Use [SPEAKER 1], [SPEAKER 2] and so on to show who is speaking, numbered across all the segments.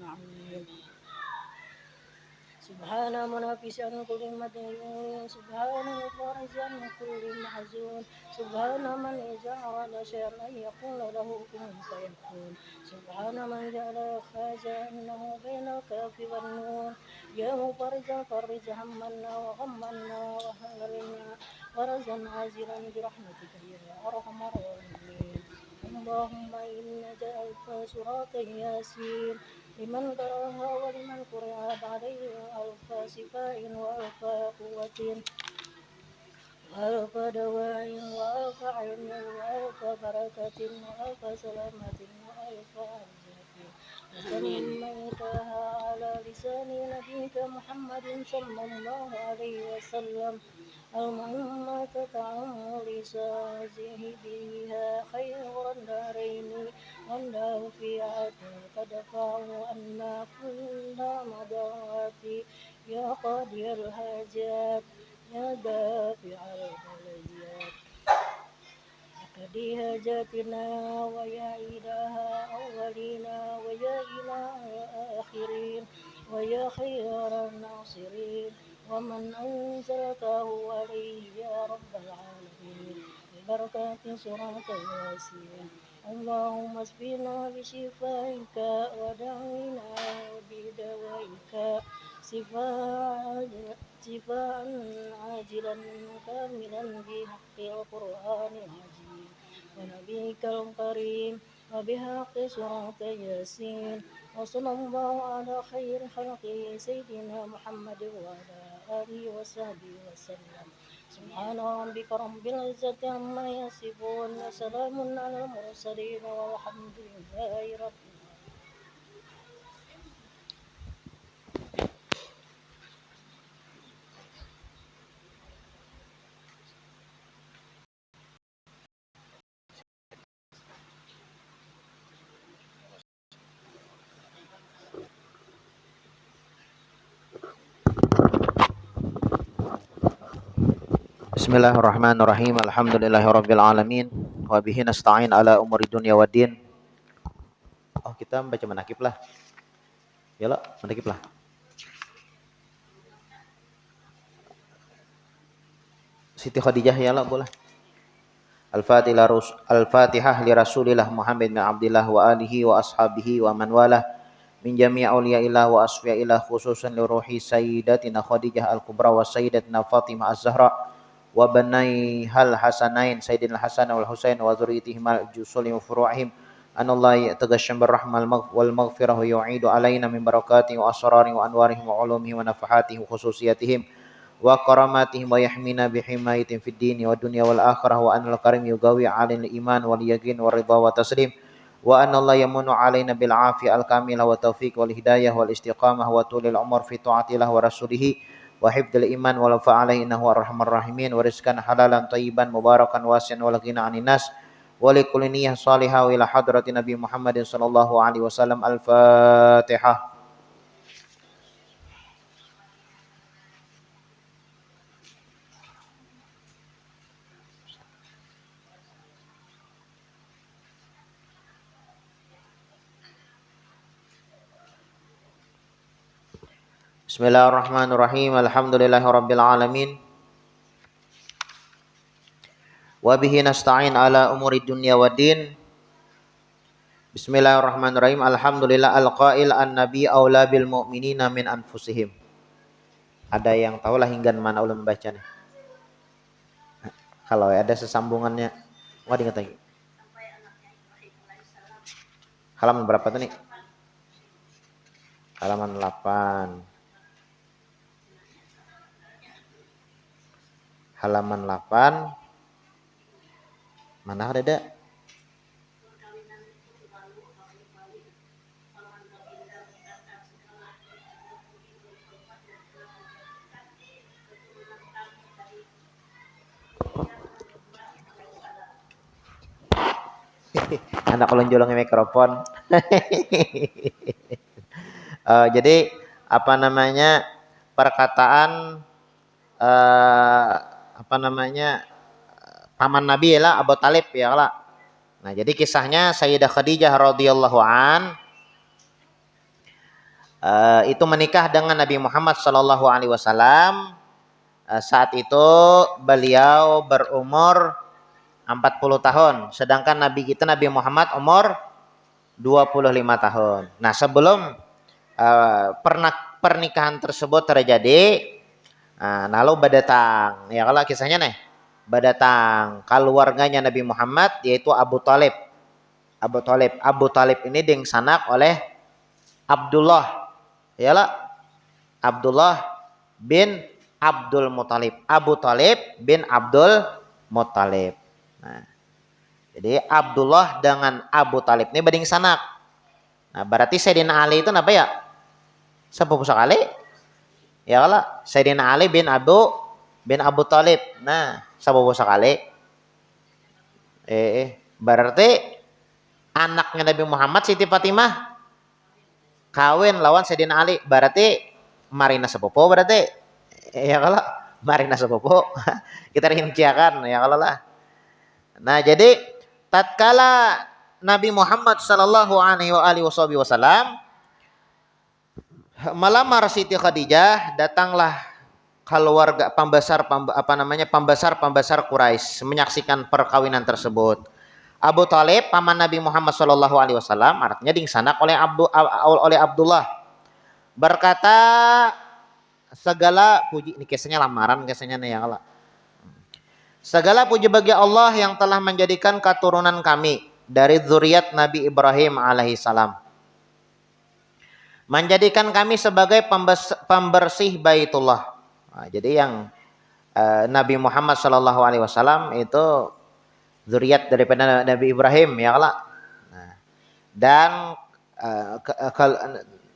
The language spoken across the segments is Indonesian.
[SPEAKER 1] أجمعين. سبحان منافس عن كل مدين، سبحان مفرج عن كل محزون، سبحان من إذا أراد شيئا أن يقول له كن فيكون، سبحان من جعل خزائنه بين الكاف والنون، يا مفرجا فرج همنا وغمنا وهللنا فرجا عاجلا برحمتك يا أرحم الراحمين. اللهم إنا جعلت سورة ياسين لمن قرأها ولمن قرأت عليه ألف شفاء وألف قوة وألف دواء وألف علم وألف بركة وألف سلامة وألف عافية وسميتها على لسان نبيك محمد صلى الله عليه وسلم. اللهم تطعم لسازه بها خير الدارين والنافعة تدفع عنا كل مضرات يا قاضي الحاجات يا دافع البليات اقضي حاجاتنا ويا إله أولنا ويا إله آخرين ويا خير الناصرين ومن أنزلته عليه يا رب العالمين ببركات سورة ياسين. اللهم اسقنا بشفائك ودعونا بدوائك شفاء عاجلا كاملا بحق القرآن العظيم ونبيك الكريم وبحق سورة ياسين. وصلى الله على خير خلقه سيدنا محمد وعلى آله وصحبه وسلم. سبحان ربك رب العزة عما يصفون وسلام على المرسلين والحمد لله رب العالمين.
[SPEAKER 2] Bismillahirrahmanirrahim. Alhamdulillahirabbil alamin wa bihi nasta'in ala umuri dunya waddin. Oh, kita baca manakib lah. Yalah, manakib lah. Siti Khadijah yalah boleh. Al-Fatihah li Rasulillah Muhammad bin Abdullah wa alihi wa ashabihi wa man walah min jami' auliyaillah wa asfiyaillah khususan li ruhi sayyidatina Khadijah al-Kubra wa sayyidatina Fatimah az-Zahra wa banai hal hasanain sayyidina Hasan wal Husain wa dzurriyyatihim al-jusuli wa furu'ihim anallahi tagasham birrahmal wal maghfirah wa yu'idu alaina min barakatihi wa asrarihi wa anwarihi wa ulumihi wa nafahatihi wa khususiyatihim wa karamatihim wa yahmina bihimayatin fid dini wa dunya wal akhirah wa anal karim yugawi alil iman wal yaqin wa ridha wa taslim wa anallahi yamunu alaina bil afiyah al kamilah wa taufiq wal hidayah wal istiqamah wa tulil umur fi taatillah wa rasulih wa hifdzil iman wa fa'alaihi innahu arhamar rahimin wa rizqan halalan thayyiban mubarakan wasi'an wa laqina 'anin nas wa likulli niyyah salihah ila hadratin nabi Muhammadin sallallahu alaihi wasallam. Al-Fatihah. Bismillahirrahmanirrahim. Alhamdulillahirabbil alamin. Wa bihi nasta'in ala umuri dunya waddin. Bismillahirrahmanirrahim. Alhamdulillah al-qail an-nabi aula bil mu'minina min anfusihim. Ada yang tahu lah hingga mana ulun membacanya? Kalau ada sesambungannya, wah diingat lagi. Halaman berapa tuh nih? Halaman 8. Halaman 8. Mana ada? Anak lonjolongnya mikrofon. Jadi apa namanya perkataan paman Nabi lah Abu Talib ya lah. Nah jadi kisahnya Sayyidah Khadijah radhiyallahu an itu menikah dengan Nabi Muhammad Shallallahu Alaihi Wasallam. Saat itu beliau berumur 40 tahun, sedangkan Nabi kita Nabi Muhammad umur 25 tahun. Nah, sebelum pernikahan tersebut terjadi, lalu berdatang, ya kalau kisahnya nih, berdatang keluarganya Nabi Muhammad yaitu Abu Talib. Abu Talib ini dingsanak oleh Abdullah, ya lah, Abdullah bin Abdul Muthalib. Abu Talib bin Abdul Muthalib. Nah, jadi Abdullah dengan Abu Talib ini bading sanak. Nah, berarti Sayyidina Ali itu apa ya? Sepupu sekali. Ya kalau Sayyidina Ali bin Abu Talib. Nah, sepupu sekali. Berarti anaknya Nabi Muhammad Siti Fatimah kawin lawan Sayyidina Ali. Berarti Marina sepupu berarti. Ya kalau Marina sepupu kita rinciakan ya kalau lah. Nah, jadi tatkala Nabi Muhammad sallallahu alaihi wasallam melamar Siti Khadijah, datanglah keluarga pembesar Quraisy menyaksikan perkawinan tersebut. Abu Talib paman Nabi Muhammad sallallahu alaihi wasallam artinya dingsanak oleh Abdullah, berkata, segala puji, ini kisahnya lamaran kisahnya nih ya Allah. Segala puji bagi Allah yang telah menjadikan keturunan kami dari zuriat Nabi Ibrahim alaihissalam, menjadikan kami sebagai pembersih Baitullah. Nah, jadi yang Nabi Muhammad Shallallahu Alaihi Wasallam itu zuriat daripada Nabi Ibrahim ya Allah. Nah, dan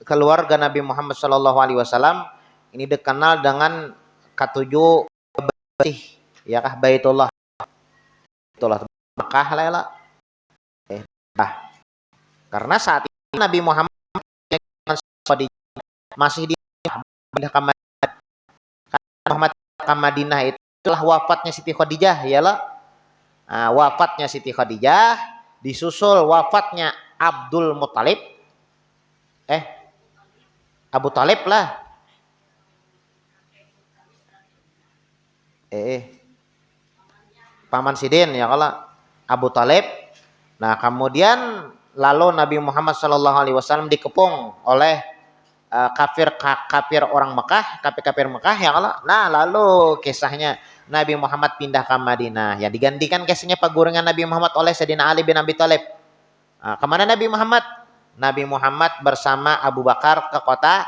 [SPEAKER 2] keluarga Nabi Muhammad Shallallahu Alaihi Wasallam ini dikenal dengan ketujuh bersih ya kah Baitullah. Baitullah Mekah lah. Karena saat itu Nabi Muhammad masih di Madinah, itulah wafatnya Siti Khadijah ya lah. Nah, wafatnya Siti Khadijah disusul wafatnya Abdul Muthalib. Abu Talib lah. Paman Sidin ya kalau Abu Talib. Nah, kemudian lalu Nabi Muhammad Shallallahu Alaihi Wasallam dikepung oleh kafir orang Mekah, kafir Mekah ya kalau. Nah, lalu kisahnya Nabi Muhammad pindah ke Madinah. Ya, digantikan kisahnya paguringan Nabi Muhammad oleh Sayyidina Ali bin Abi Thalib. Nah, kemana Nabi Muhammad? Nabi Muhammad bersama Abu Bakar ke kota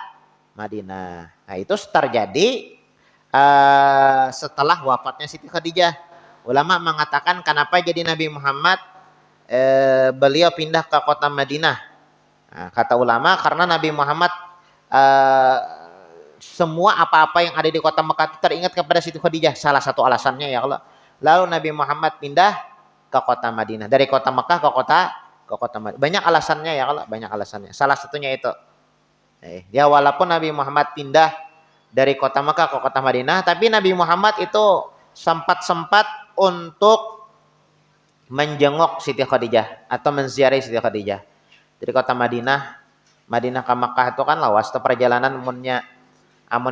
[SPEAKER 2] Madinah. Nah, itu terjadi setelah wafatnya Siti Khadijah. Ulama mengatakan kenapa jadi Nabi Muhammad beliau pindah ke kota Madinah. Nah, kata ulama karena Nabi Muhammad semua apa-apa yang ada di kota Mekah teringat kepada Siti Khadijah. Salah satu alasannya ya Allah. Lalu Nabi Muhammad pindah ke kota Madinah, dari kota Mekah ke kota Madinah. Banyak alasannya ya Allah, banyak alasannya. Salah satunya itu. Ya walaupun Nabi Muhammad pindah dari kota Mekah ke kota Madinah, tapi Nabi Muhammad itu sempat untuk menjenguk Siti Khadijah atau menziarahi Siti Khadijah. Jadi kota Madinah ke Mekah itu kan lawas, perjalanan amunnya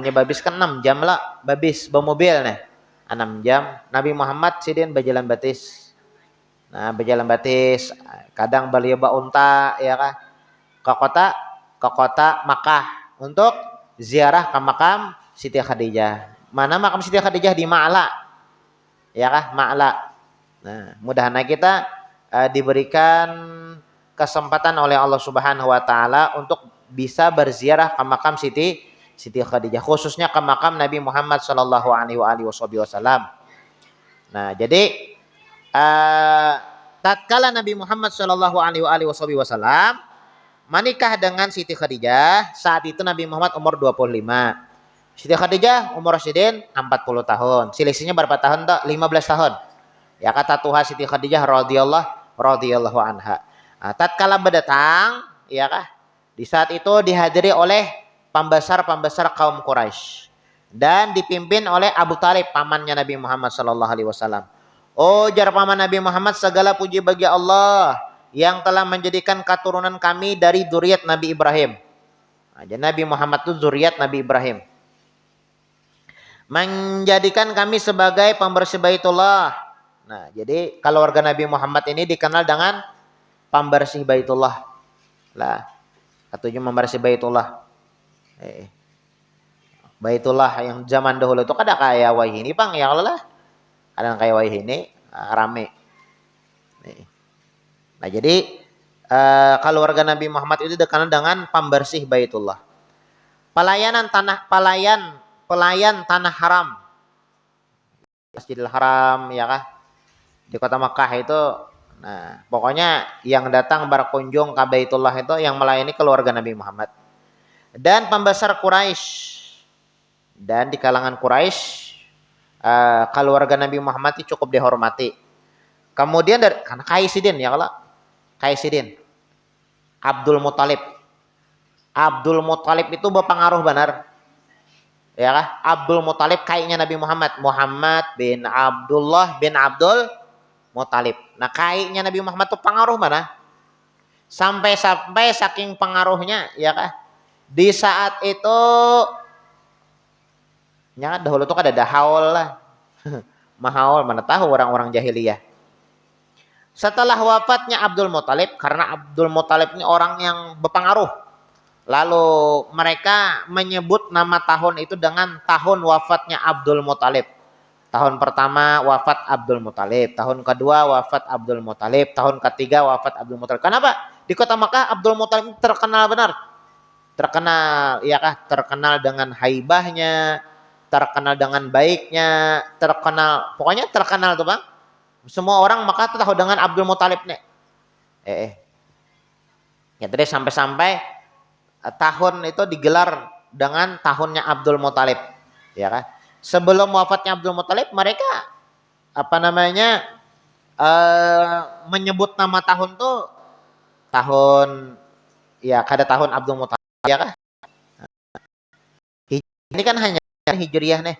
[SPEAKER 2] babis kan 6 jam lah, babis bermobil nih 6 jam. Nabi Muhammad sidin berjalan batis. Nah, berjalan batis, kadang beliau unta ya kan ke kota Makkah untuk ziarah ke makam Siti Khadijah. Mana makam Siti Khadijah? Di Ma'la. Ya kah? Ma'la. Nah, mudah-mudahan kita diberikan kesempatan oleh Allah Subhanahu wa taala untuk bisa berziarah ke makam Siti Khadijah, khususnya ke makam Nabi Muhammad sallallahu alaihi wasallam. Nah, jadi tatkala Nabi Muhammad sallallahu alaihi wasallam menikah dengan Siti Khadijah, saat itu Nabi Muhammad umur 25. Siti Khadijah umur sidin 40 tahun. Selisihnya berapa tahun toh? 15 tahun. Ya kata Tuhan Siti Khadijah radhiyallahu anha. Nah, tatkala berdatang, ya kah? Di saat itu dihadiri oleh pembesar kaum Quraisy dan dipimpin oleh Abu Talib, pamannya Nabi Muhammad sallallahu alaihi wasallam. Oh, jar paman Nabi Muhammad, segala puji bagi Allah yang telah menjadikan keturunan kami dari dzurriyyat Nabi Ibrahim. Nah, jadi Nabi Muhammad itu zuriat Nabi Ibrahim. Menjadikan kami sebagai pembersih Baitullah. Nah, jadi keluarga Nabi Muhammad ini dikenal dengan pembersih Baitullah. Lah, ketujuh membersih Baitullah. Baitullah yang zaman dahulu itu kada kayak wahini Bang, ya Allah lah. Kadang kayak wahini rame. Nah, jadi keluarga Nabi Muhammad itu dikenal dengan pembersih Baitullah. Pelayan tanah haram. Masjidil Haram, ya kah? Di kota Makkah itu, nah pokoknya yang datang berkunjung ke Baitullah itu yang melayani keluarga Nabi Muhammad. Dan pembesar Quraisy. Dan di kalangan Quraisy keluarga Nabi Muhammad itu cukup dihormati. Kemudian karena Kaisidin, ya kalau Kaisidin, Abdul Muthalib. Abdul Muthalib itu berpengaruh benar. Ya kah? Abdul Muthalib kayaknya Nabi Muhammad. Muhammad bin Abdullah bin Abdul Muthalib. Nah, kayaknya Nabi Muhammad itu pengaruh mana? Sampai saking pengaruhnya, ya kah? Di saat itu, ya dahulu tuh ada dahaul lah. Mahaul, mana tahu orang-orang jahiliyah. Setelah wafatnya Abdul Muthalib, karena Abdul Muthalib ini orang yang berpengaruh. Lalu mereka menyebut nama tahun itu dengan tahun wafatnya Abdul Muthalib. Tahun pertama wafat Abdul Muthalib, tahun kedua wafat Abdul Muthalib, tahun ketiga wafat Abdul Muthalib. Kenapa? Di kota Makkah Abdul Muthalib terkenal benar. Terkenal, ya kah? Terkenal dengan haibahnya, terkenal dengan baiknya, pokoknya terkenal tuh Bang. Semua orang Makkah tahu dengan Abdul Muthalib nih. Ya tadi sampai tahun itu digelar dengan tahunnya Abdul Muthalib, ya kan? Sebelum wafatnya Abdul Muthalib mereka menyebut nama tahun tuh tahun, ya kada tahun Abdul Muthalib, ya kan? Ini kan hanya Hijriyah nih.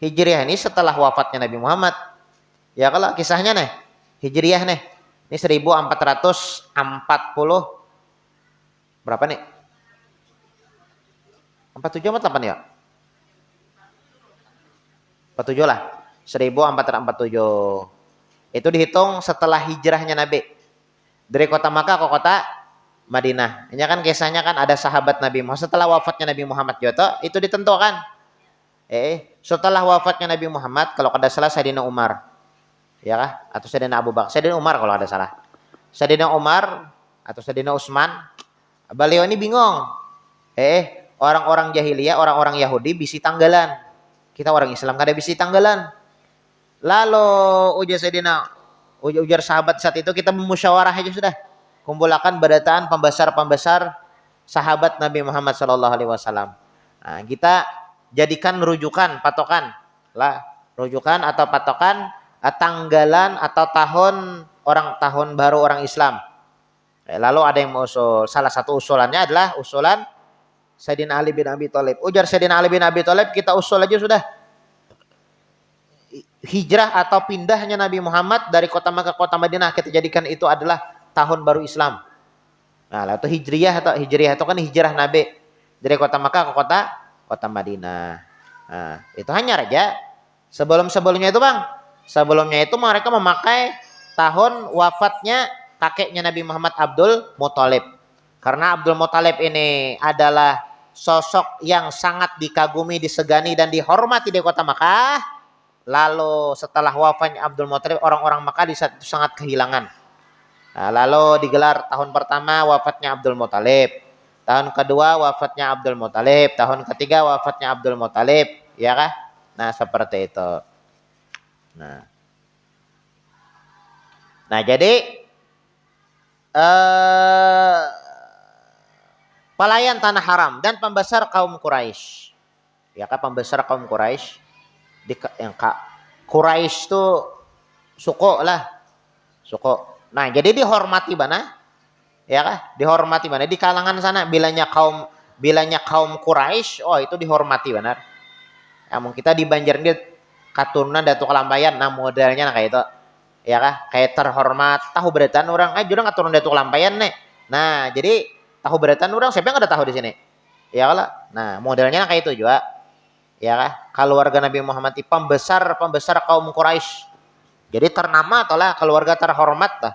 [SPEAKER 2] Hijriyah ini setelah wafatnya Nabi Muhammad. Ya kalau kisahnya nih Hijriyah nih. Ini 1440 berapa nih? 47 atau 8 ya? 47 lah. 1447. Itu dihitung setelah hijrahnya Nabi. Dari kota Makkah ke kota Madinah. Ini kan kisahnya kan ada sahabat Nabi Muhammad. Setelah wafatnya Nabi Muhammad Joto, itu ditentukan. Setelah wafatnya Nabi Muhammad, kalau kada salah Sayyidina Umar. Ya kah? Atau Sayyidina Abu Bakar. Sayyidina Umar kalau ada salah. Sayyidina Umar atau Sayyidina Utsman. Beliau ini bingung. Orang-orang jahiliyah, orang-orang Yahudi bisi tanggalan. Kita orang Islam kada bisi tanggalan. Lalu ujar sahabat saat itu kita memusyawarah aja sudah. Kumpulkan badataan pembesar-pembesar sahabat Nabi Muhammad sallallahu alaihi wasallam. Nah, kita jadikan rujukan, patokan. Rujukan atau patokan tanggalan atau tahun baru orang Islam. Lalu ada yang mengusul. Salah satu usulannya adalah usulan Sayyidina Ali bin Abi Thalib. Ujar Sayyidina Ali bin Abi Thalib, kita usul aja sudah. Hijrah atau pindahnya Nabi Muhammad dari kota Makkah ke kota Madinah, kita jadikan itu adalah tahun baru Islam. Nah, itu hijriyah itu kan hijrah Nabi dari kota Makkah ke kota Madinah. Nah, itu hanya raja. Sebelumnya itu Bang. Sebelumnya itu mereka memakai tahun wafatnya kakeknya Nabi Muhammad Abdul Muthalib. Karena Abdul Muthalib ini adalah sosok yang sangat dikagumi, disegani dan dihormati di kota Makkah. Lalu setelah wafatnya Abdul Muthalib, orang-orang Makkah di saat itu sangat kehilangan. Nah, lalu digelar tahun pertama wafatnya Abdul Muthalib, tahun kedua wafatnya Abdul Muthalib, tahun ketiga wafatnya Abdul Muthalib, ya kah? Nah, seperti itu. Nah jadi pelayan tanah haram dan pembesar kaum Quraisy. Ya kan, pembesar kaum Quraisy. Quraisy itu suku lah. Suku. Nah, jadi dihormati mana? Ya kan? Dihormati mana? Di kalangan sana bilanya kaum Quraisy, oh itu dihormati benar. Namun kita di Banjarnegara katurunan Datuk Lampayan, nah modelnya nah kayak itu. Ya kan? Kayak terhormat, tahu beretan orang, jurang katurunan Datuk Lampayan nih. Nah, jadi tahu beretan orang siapa yang ada tahu di sini? Ya Allah. Nah, modelnya kayak itu juga. Ya kah? Keluarga Nabi Muhammad itu pembesar kaum Quraisy. Jadi ternama adalah keluarga terhormat lah.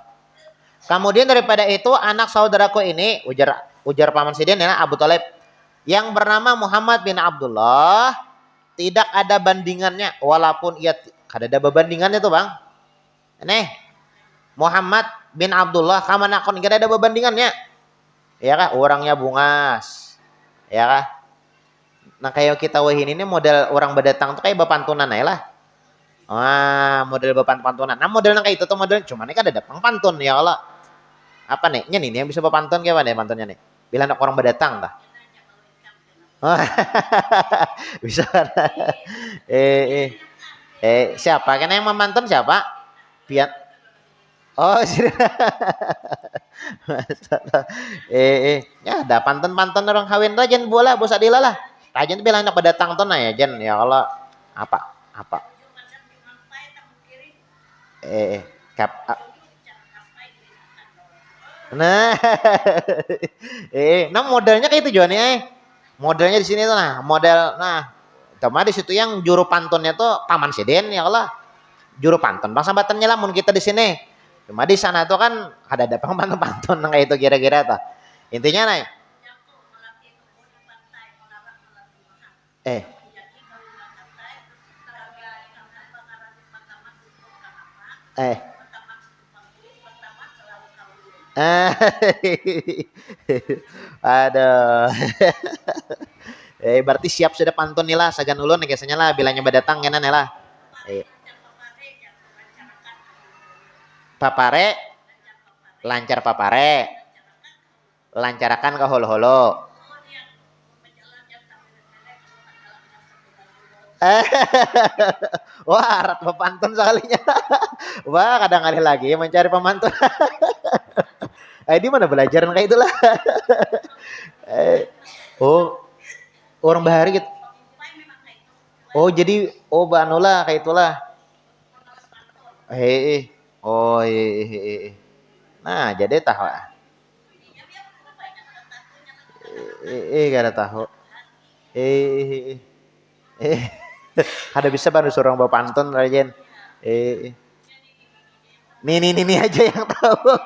[SPEAKER 2] Kemudian daripada itu anak saudaraku ini ujar paman Sidin ya Abu Thalib yang bernama Muhammad bin Abdullah tidak ada bandingannya walaupun ia ada bandingannya tuh bang. Nih Muhammad bin Abdullah kamana kon ada bandingannya. Ya kah? Orangnya bungas. Ya kah? Nah kayak kita wahin ini model orang berdatang tuh kayak bapantunan aja lah. Wah model bapantunan. Nah modelnya kayak itu tuh model cuman ini kan ada pantun ya Allah. Apa nih? Ini yang bisa bapantun kayak mana pantunnya nih? Bila anak orang berdatang dah. Bisa kan? Siapa? Karena yang memantun siapa? Pian. Oh, sih. Ya ada pantun-pantun orang kawin rajan bola bos adila lah. Rajan tuh bilang anak berdatang tuh ya jen ya Allah apa? Kap. Nah, nah modelnya kayak itu juga nih. Modelnya di sini tuh nah, model nah, cuma di situ yang juru pantunnya tuh paman Sidin ya Allah. Juru pantun bangsa batannya lah mun kita di sini. Cuma di sana tuh kan ada pantun-pantun kayak itu kira-kira tuh. Intinya nih. Eh. Aduh. Berarti siap sudah pantun nih lah sagan ulun nih biasanya lah bilangnya berdatang kan lah. Papare lancar papare lancarakan ke holo-holo. Wah, arat pepantun sekalinya. Wah, kadang kali lagi mencari pemantun. Di mana belajar kayak itulah. Oh, orang bahari gitu. Oh, jadi banula kayak itulah. Oh, nah, jadi tahu. Gak ada tahu. Ada bisa baru seorang bawa pantun Rajen. Ini aja yang tahu.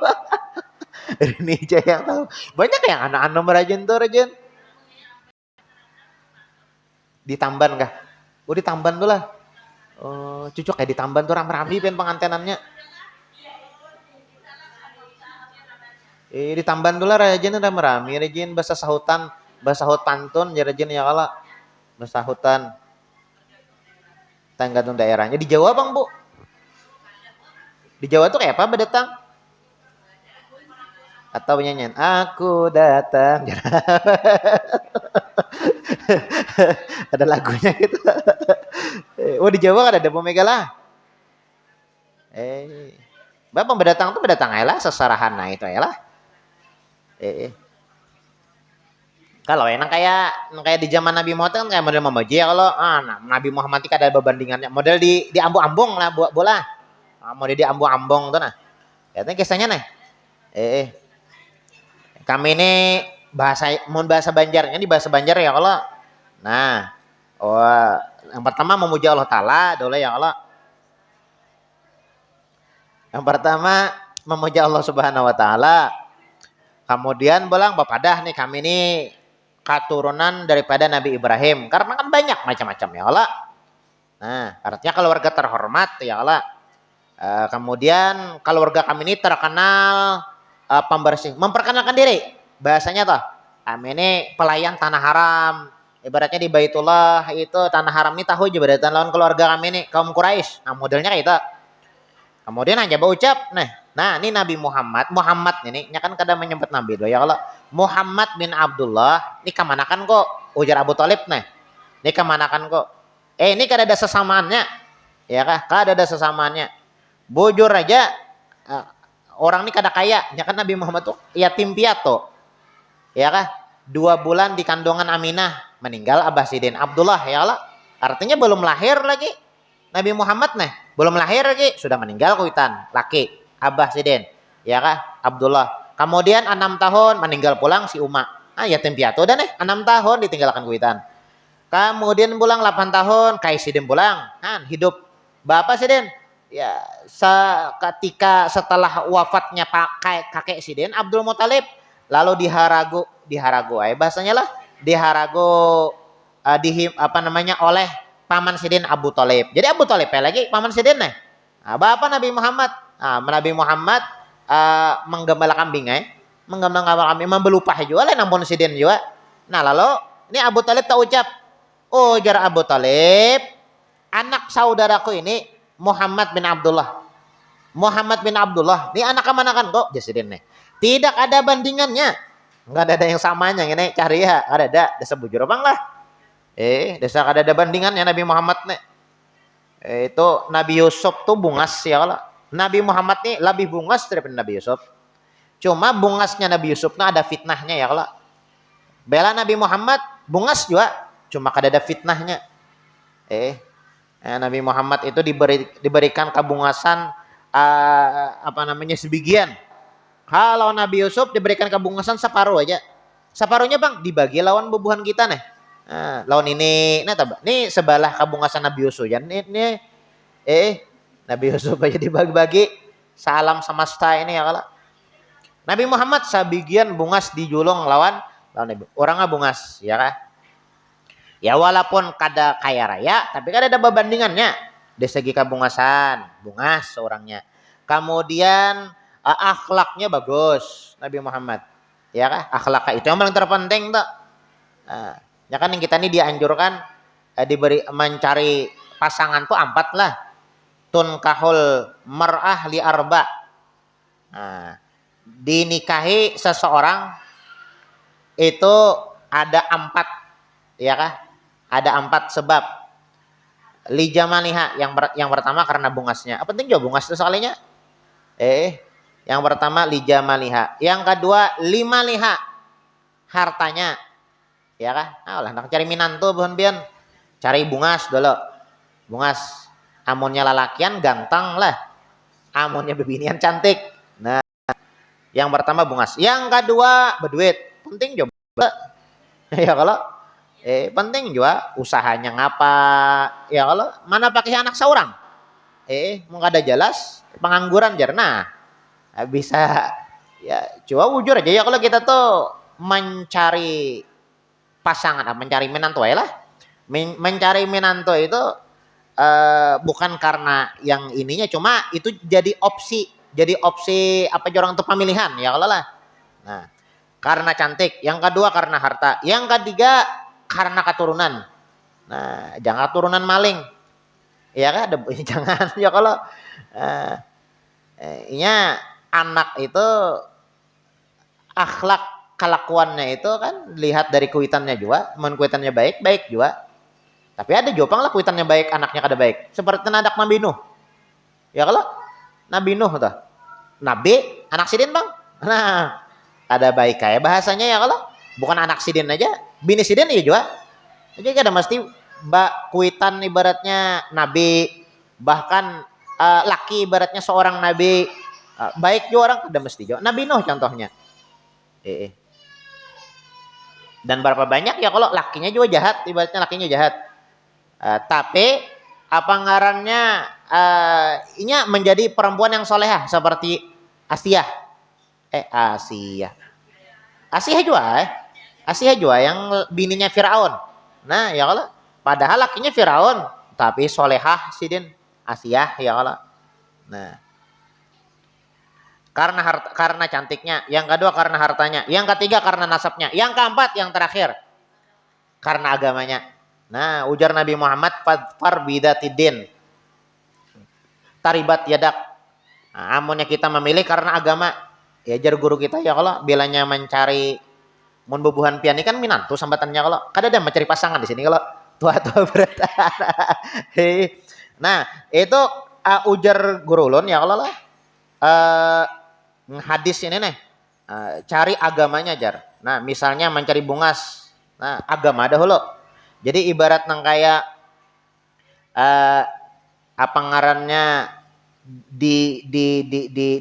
[SPEAKER 2] Ini aja yang tahu. Banyak yang anak-anak Rajen tuh Rajen. Ditamban kah? Oh ditamban tuh lah. Oh, cucuk kayak ditamban tuh ram-rami pen pengantenannya. Ditamban tuh lah Rajen udah merami Rajen bahasa sahutan, bahasa sahut pantun ya Rajen ya kala. Bahasa sahutan. Tergantung daerahnya. Di Jawa bang bu? Di Jawa tuh kayak apa berdatang? Atau nyanyian aku datang. Ada lagunya gitu. Oh di Jawa kan ada Bomega lah. Bapak berdatang tuh berdatang aja lah sesarahan nah itu ya lah. Kalau enak kayak di zaman Nabi Muhammad kan kayak model memuji ya kalau Nabi Muhammad itu ada perbandingannya model di ambung-ambung lah buat bola. Model di ambung-ambung tuh nah. Katanya kisahnya nih. Kami ini bahasa Banjarnya di bahasa Banjar ya kalau. Nah, yang pertama memuji Allah Taala dulu ya Allah. Yang pertama memuji Allah Subhanahu wa taala. Kemudian bilang Bapak dah nih kami ini keturunan daripada Nabi Ibrahim karena kan banyak macam-macam ya Allah. Nah, artinya keluarga terhormat ya Allah. Kemudian keluarga kami ini terkenal pembersih, memperkenalkan diri. Bahasanya toh, kami ini pelayan tanah haram. Ibaratnya di Baitullah itu tanah haram ini tahu jabatan lawan keluarga kami ini kaum Quraisy. Nah, modelnya kayak itu. Kemudian aja ucap, nah ini Nabi Muhammad ini kan kadang menyebut Nabi doh ya Allah. Muhammad bin Abdullah, ini kemanakan kok? Ujar Abu Thalib nih. Ini kemanakan kok? Ini kan ada sesamaannya. Ya kah? Kan ada sesamaannya. Bujur aja orang ini kada kaya, ya kan Nabi Muhammad tuh yatim piatu. Ya kah? 2 bulan di kandungan Aminah, meninggal Abah Sidin Abdullah ya Allah. Artinya belum lahir lagi. Nabi Muhammad belum lahir lagi sudah meninggal kuitan laki Abah Sidin ya kah Abdullah. Kemudian 6 tahun meninggal pulang si Uma. yatim piatu dan 6 tahun ditinggalkan kuitan. Kemudian pulang 8 tahun, kai sidin pulang. Hidup bapak sidin. Ya, ketika setelah wafatnya kakek sidin Abdul Muthalib, lalu diharago bahasanya lah, diharago oleh paman sidin Abu Thalib. Jadi Abu Thalib lagi paman sidin bapak Nabi Muhammad. Nabi Muhammad menggembala kambing membelupah juga lah nampun sidin juga. Nah, lalu ini Abu Thalib tak ucap, "Oh, jar Abu Thalib, anak saudaraku ini Muhammad bin Abdullah. Muhammad bin Abdullah, ini anak kemanakan kok?" Jasidin nih. Tidak ada bandingannya. Enggak ada yang samanya ini cari ya. Ada sebujur bang lah. Desa ada bandingannya Nabi Muhammad nih. Itu Nabi Yusuf tuh bungas ya kalau. Nabi Muhammad nih lebih bungas daripada Nabi Yusuf. Cuma bungasnya Nabi Yusuf nah ada fitnahnya ya kalau. Bela Nabi Muhammad bungas juga, cuma kada ada fitnahnya. Nabi Muhammad itu diberikan kebungasan sebagian. Kalau Nabi Yusuf diberikan kebungasan separuh aja. Separuhnya bang dibagi lawan bubuhan kita nih. Lawan ini, nih sebelah kebungasan Nabi Yusuf ya. Nih, Nabi Yusuf aja dibagi-bagi salam semesta ini ya kalau. Nabi Muhammad sebagian bungas dijulung lawan orangnya bungas ya kan. Ya walaupun kada kaya raya, tapi kada ada perbandingannya. Dari segi kebungasan, bungas orangnya. Kemudian akhlaknya bagus Nabi Muhammad. Ya kan? Akhlaknya itu yang paling terpenting tuh. Ya kan yang kita ini dianjurkan diberi mencari pasangan tuh 4 lah. Tunkahul mar'ah li arba. Dinikahi seseorang itu ada 4 ya kah? Ada 4 sebab. Li jamaliha yang pertama karena bungasnya. Apa penting juga bungas itu soalnya? Yang pertama li jamaliha. Yang kedua limaliha. Hartanya. Ya kah? Nak cari minantu bukan bian. Cari bungas dulu. Bungas. Amunnya lalakian ganteng lah. Amunnya bebinian cantik. Nah, yang pertama bungas. Yang kedua berduit. Penting juga. Ya kalau penting juga usahanya ngapa. Ya kalau mana pakai anak seorang. Mau ada jelas pengangguran jarna. Bisa ya coba wujur aja ya kalau kita tuh mencari pasangan, mencari menantu ya lah. Mencari menantu itu bukan karena yang ininya, cuma itu jadi opsi apa orang untuk pemilihan ya kalau lah. Nah, karena cantik, yang kedua karena harta, yang ketiga karena keturunan. Nah, jangan keturunan maling, ya kan? Jangan ya kalau anak itu akhlak kelakuannya itu kan lihat dari kuitannya juga, kuitannya baik juga. Tapi ada jopang lah kuitannya baik, anaknya kada baik. Seperti anak Nabi Nuh. Ya kalau Nabi Nuh tuh. Nabi, anak sidin bang. Nah, ada baik kayak bahasanya ya kalau. Bukan anak sidin aja, bini sidin ya juga. Jadi ada mesti kuitan ibaratnya Nabi. Bahkan laki ibaratnya seorang Nabi. Baik juga orang ada mesti juga. Nabi Nuh contohnya. Dan berapa banyak ya kalau lakinya juga jahat, ibaratnya lakinya jahat. Tapi apa ngarannya ini menjadi perempuan yang solehah seperti Asiyah. Asiyah juga yang bininya Firaun. Nah ya kalau padahal lakinya Firaun tapi solehah sidin Asiyah ya kalau. Nah karena cantiknya, yang kedua karena hartanya, yang ketiga karena nasabnya, yang keempat yang terakhir karena agamanya. Nah, ujar Nabi Muhammad fadfar bidatidin. Taribat yadak. Nah, amunnya kita memilih karena agama. Ya jar guru kita ya kalau bilanya mencari mun bubuhan piani kan minantu sambatannya kalau. Kada ada mencari pasangan di sini kalau tua-tua berat. Nah, itu ujar guru ulun ya kalau lah. Hadis ini nih. Cari agamanya jar. Nah, misalnya mencari bungas. Nah, agama dahulu. Jadi ibarat nang kayak apa ngarannya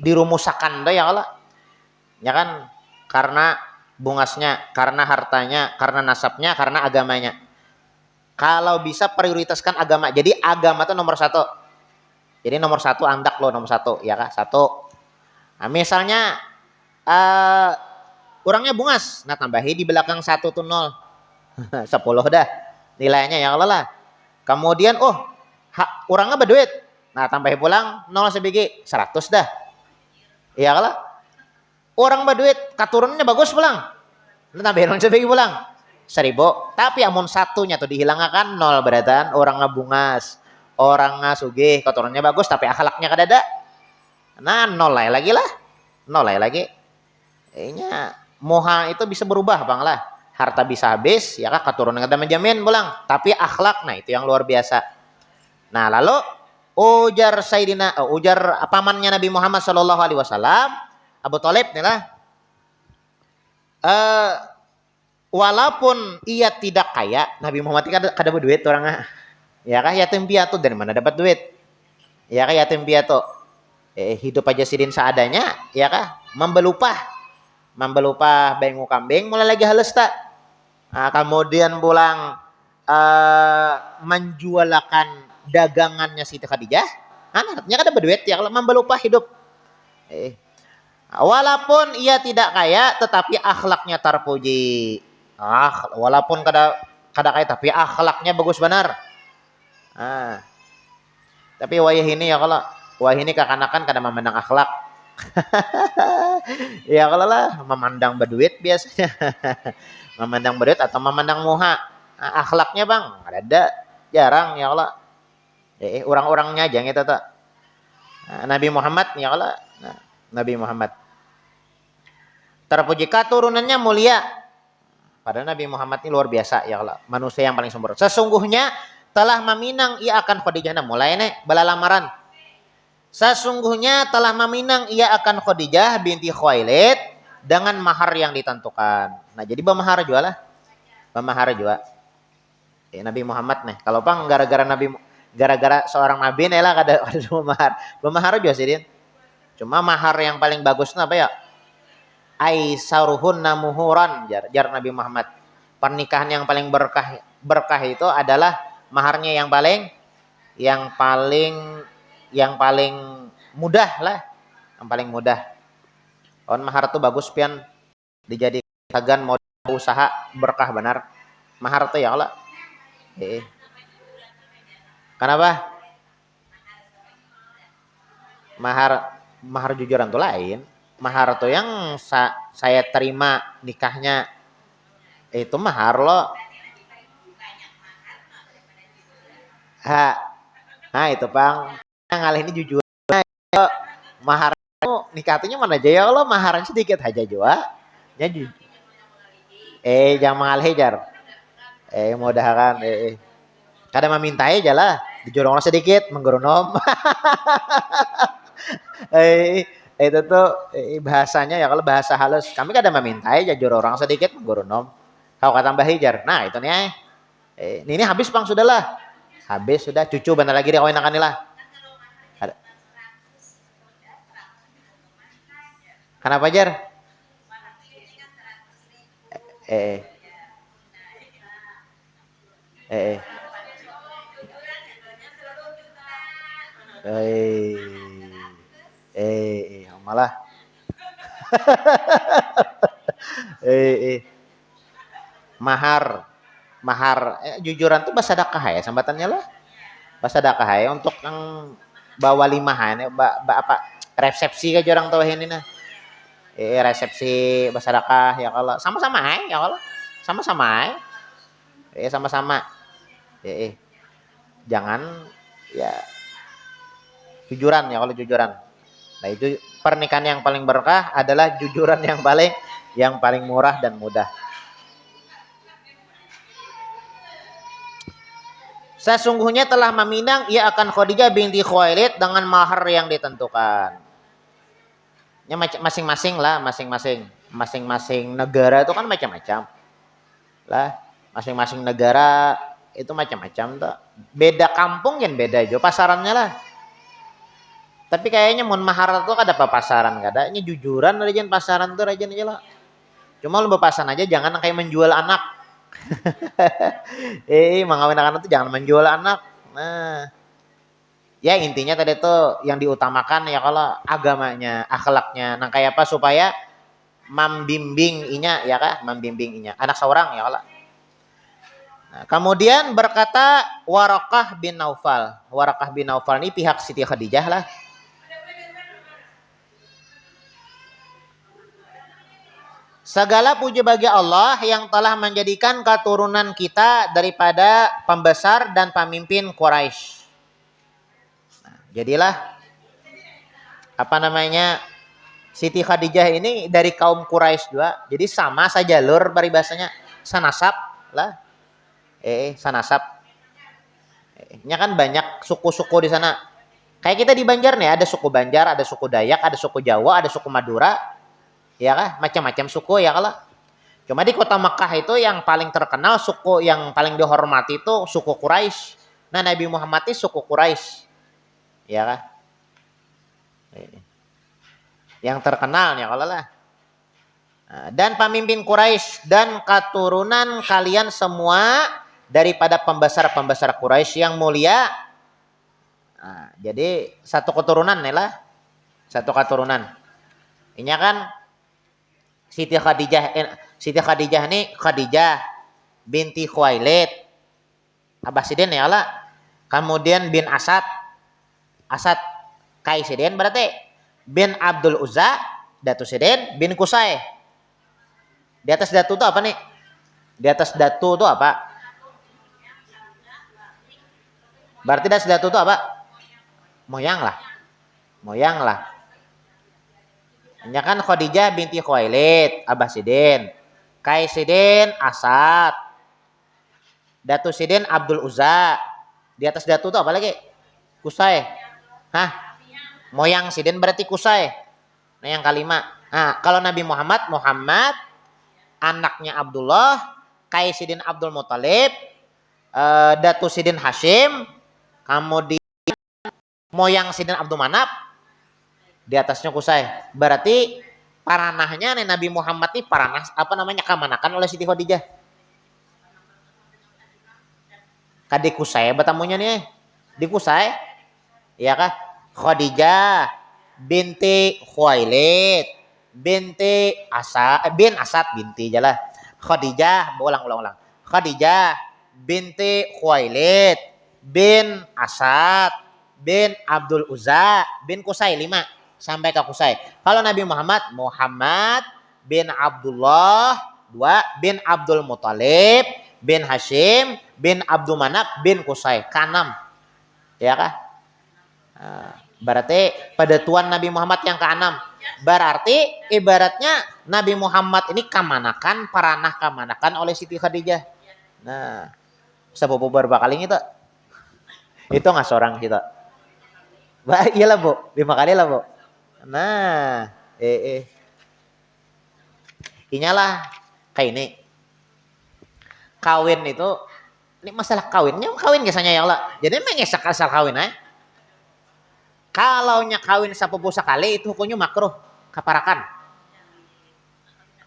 [SPEAKER 2] dirumusakan dah ya kalau. Ya kan karena bungasnya, karena hartanya, karena nasabnya, karena agamanya. Kalau bisa prioritaskan agama. Jadi agama itu nomor satu. Jadi nomor satu andak lo nomor satu, ya kah? Satu. Nah, misalnya orangnya bungas, nah tambahi di belakang satu tuh nol, 10 dah nilainya ya Allah lah. Kemudian orangnya berduit, nah tambahi pulang nol sebiji, 100 dah. Ya Allah. Orang berduit, katurunnya bagus pulang. Lu tambahin nol sebiji pulang. 1.000. Tapi amun satunya tuh dihilangkan nol beratan orang ngebungas. Orang sugih, katurunnya bagus tapi akhlaknya kadada. Nah, nol lagi lah. Nol lagi. Kayaknya moha itu bisa berubah bang lah. Harta bisa habis, ya kah keturunan kada menjamin pulang. Tapi akhlak, nah itu yang luar biasa. Nah lalu ujar pamannya Nabi Muhammad Shallallahu Alaihi Wasallam, Abu Thalib nih lah. Walaupun ia tidak kaya, Nabi Muhammad kada berduit orangnya. Ya kah yatim piatu dari mana dapat duit? Ya kah yatim piatu hidup aja sidin seadanya, ya kah membelupah bengu kambing mulai lagi halus tak. Nah, kemudian pulang menjualakan dagangannya Siti Khadijah. Anaknya kan ada berduit ya kalau membelupah hidup. Walaupun ia tidak kaya tetapi akhlaknya terpuji. Walaupun kada kaya tapi akhlaknya bagus benar. Tapi wayah ini ya kalau wayah ini kekanakan kada memandang akhlak. Ya kalau lah memandang berduit biasanya. Memandang berduit atau memandang muha. Akhlaknya bang ada jarang ya Allah. Orang-orangnya aja gitu tuh. Nabi Muhammad ya Allah. Nabi Muhammad terpuji keturunannya mulia. Padahal Nabi Muhammad ini luar biasa ya Allah. Manusia yang paling sempurna. Sesungguhnya telah meminang ia akan Khadijah. Mulai nih bala lamaran. Sesungguhnya telah meminang ia akan Khadijah binti Khuwailid dengan mahar yang ditentukan. Nah jadi bamahar juga lah. Bamahar juga. Nabi Muhammad nih. Kalau bang gara-gara seorang nabi nih lah kada bamahar. Bamahar juga sih din. Cuma mahar yang paling bagusnya apa ya? Aisaruhunna muhuran jar Nabi Muhammad. Pernikahan yang paling berkah itu adalah maharnya yang paling mudah lah, yang paling mudah. Mahar tuh bagus pian dijadikan modal usaha berkah benar. Mahar tuh ya Allah. Kenapa? Mahar jujuran tuh lain. Mahar tuh yang saya terima nikahnya itu mahar lo. Nah itu bang. Ngalih ini jujur. Mahar nikahnya mana aja ya Allah maharan sedikit aja juga. Ya jujur. Jangan mengalih jar. Mudahan kadang memintai aja lah. Dijorong sedikit menggeronom. Itu tuh bahasanya ya kalau bahasa halus. Kami kadang memintai aja jor orang sedikit menggeronom. Kau kata tambah hijar. Nah itu nih. Ini habis bang sudahlah. Habis sudah cucu bentar lagi dia kawinakan nih lah. Kenapa jar? Malah. Mahar jujuran tuh basadakah ya sambatannya lah. Basadakah ya untuk yang bawa limahan apa resepsi ke orang tahu ini nah. Resepsi basadakah ya kalau sama-sama ya kalau sama-sama sama-sama jangan ya jujuran ya kalau jujuran. Nah itu pernikahan yang paling berkah adalah jujuran yang paling murah dan mudah. Sesungguhnya telah meminang ia akan Khadijah binti Khuwailid dengan mahar yang ditentukan. Ya masing-masing lah, masing-masing negara itu kan macam-macam. Lah, masing-masing negara itu macam-macam tuh. Beda kampung kan beda aja pasarannya lah. Tapi kayaknya mun mahar tuh ada apa pasaran kada? Ini jujuran aja pasaran tuh aja lah. Cuma lu bepasan aja jangan kayak menjual anak. Mengawin anak itu jangan menjual anak. Nah, ya intinya tadi tuh yang diutamakan ya kalau agamanya, akhlaknya. Nah kayak apa supaya membimbing inya ya kah? Membimbing inya. Anak seorang ya kalau. Nah, kemudian berkata Warakah bin Naufal. Warakah bin Naufal ini pihak Siti Khadijah lah. Segala puji bagi Allah yang telah menjadikan keturunan kita daripada pembesar dan pemimpin Quraisy. Nah, jadilah apa namanya Siti Khadijah ini dari kaum Quraisy juga. Jadi sama saja lur paribasanya sanasab lah. Sanasab. Nya kan banyak suku-suku di sana. Kayak kita di Banjar nih, ada suku Banjar, ada suku Dayak, ada suku Jawa, ada suku Madura. Ya kan, macam-macam suku ya kalau. Cuma di kota Mekah itu yang paling terkenal suku yang paling dihormati itu suku Quraisy. Nah, Nabi Muhammad itu suku Quraisy. Ya kan? Yang terkenal ya kalau lah. Dan pemimpin Quraisy dan keturunan kalian semua daripada pembesar-pembesar Quraisy yang mulia. Nah, jadi satu keturunan nih lah. Satu keturunan. Ini kan Siti Khadijah nih Khadijah binti Khuwailid. Abasiden ya Allah. Kemudian bin Asad. Asad Kaisiden berarti bin Abdul Uzza, Datu Siden bin Kusai. Di atas datu itu apa nih? Di atas datu itu apa? Berarti di atas datu itu apa? Moyang lah. Moyang lah. Ini kan Khadijah binti Khuwailid, Abbasidin. Kaisidin Asad. Datu Sidin Abdul Uzza. Di atas datu itu apa lagi? Kusai. Hah? Moyang Sidin berarti Kusai. Nah yang kelima. Nah, kalau Nabi Muhammad, anaknya Abdullah, Kaisidin Abdul Muthalib, Datu Sidin Hashim, kemudian moyang Sidin Abdul Manaf, di atasnya Kusai. Berarti paranahnya nih Nabi Muhammad ini paranah apa namanya kamanakan oleh Siti Khadijah. Kadi Kusai batamunya nih. Di Kusai. Iya kah? Khadijah binti Khuwailid binti bin Asad binti jalah. Khadijah ulang. Khadijah binti Khuwailid bin Asad bin Abdul Uzza bin Kusai 5 sampai ke Kusai. Kalau Nabi Muhammad bin Abdullah 2 bin Abdul Muthalib bin Hashim bin Abdul Manaf bin Kusai ke-6. Ya kah? Berarti pada tuan Nabi Muhammad yang ke-6. Berarti ibaratnya Nabi Muhammad ini kamanakan oleh Siti Khadijah. Nah, sepupu berapa kali itu? Itu nggak seorang kita. Iyalah Bu, 5 kali lah Bu. Nah, Inyalah kayak ini. Kawin itu, ini masalah kawinnya, kawin biasanya ya Allah. Jadi mengesak asal kawin Kalau kawin sepupu sekali itu hukumnya makruh, kaparakan.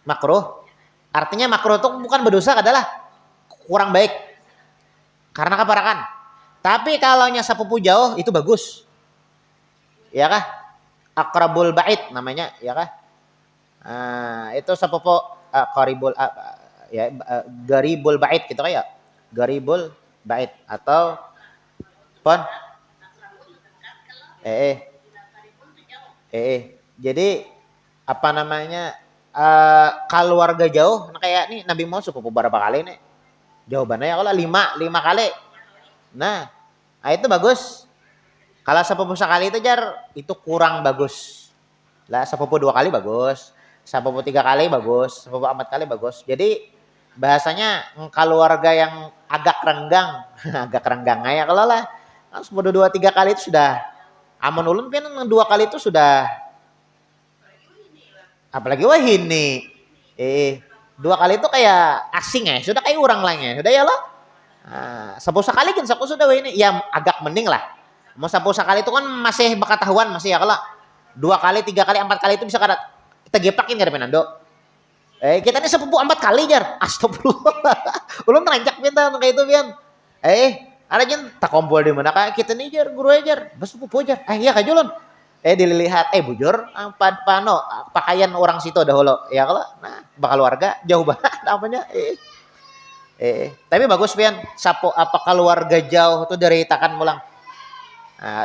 [SPEAKER 2] Makruh. Artinya makruh itu bukan berdosa adalah kurang baik. Karena kaparakan. Tapi kalau sepupu jauh itu bagus. Ya kah? Akrabul bait namanya, ya kah? Itu sepupu qaribul garibul bait gitu kayak. Garibul bait atau pon jadi apa namanya keluarga jauh kayak nih Nabi Muhammad sepupu berapa kali nih? Jawabannya ya kalau 5 kali. Nah, itu bagus. Kalau sepupu sekali itu itu kurang bagus. Lah sepupu 2 kali bagus. Sepupu 3 kali bagus, sepupu 4 kali bagus. Jadi bahasanya keluarga yang agak renggang, agak renggang ya kalau lah. Sepupu 2-3 kali itu sudah amun ulun kan 2 kali itu sudah apalagi wah ini 2 kali itu kayak asing ya, sudah kayak orang lainnya, sudah ya loh. Sepupu sekali kan sepupu sudah ini ya agak mending lah. Mau sepupu sekali itu kan masih bekatahuan masih ya kalau 2 kali, 3 kali, 4 kali itu bisa kita gepakin kan Penando. Kita ini sepupu 4 kali jar. Astagfirullah. Ulun ngerancak pian kayak itu pian. Ada jen tak kumpul di mana kayak kita nih jar guru jar. Bas sepupu jar. Iya kajulun. Dilihat bujur pano pakaian orang situ dahulu ya kalau nah bakal warga jauh banget apanya tapi bagus pian sapo apa keluarga jauh tuh dari takan mulang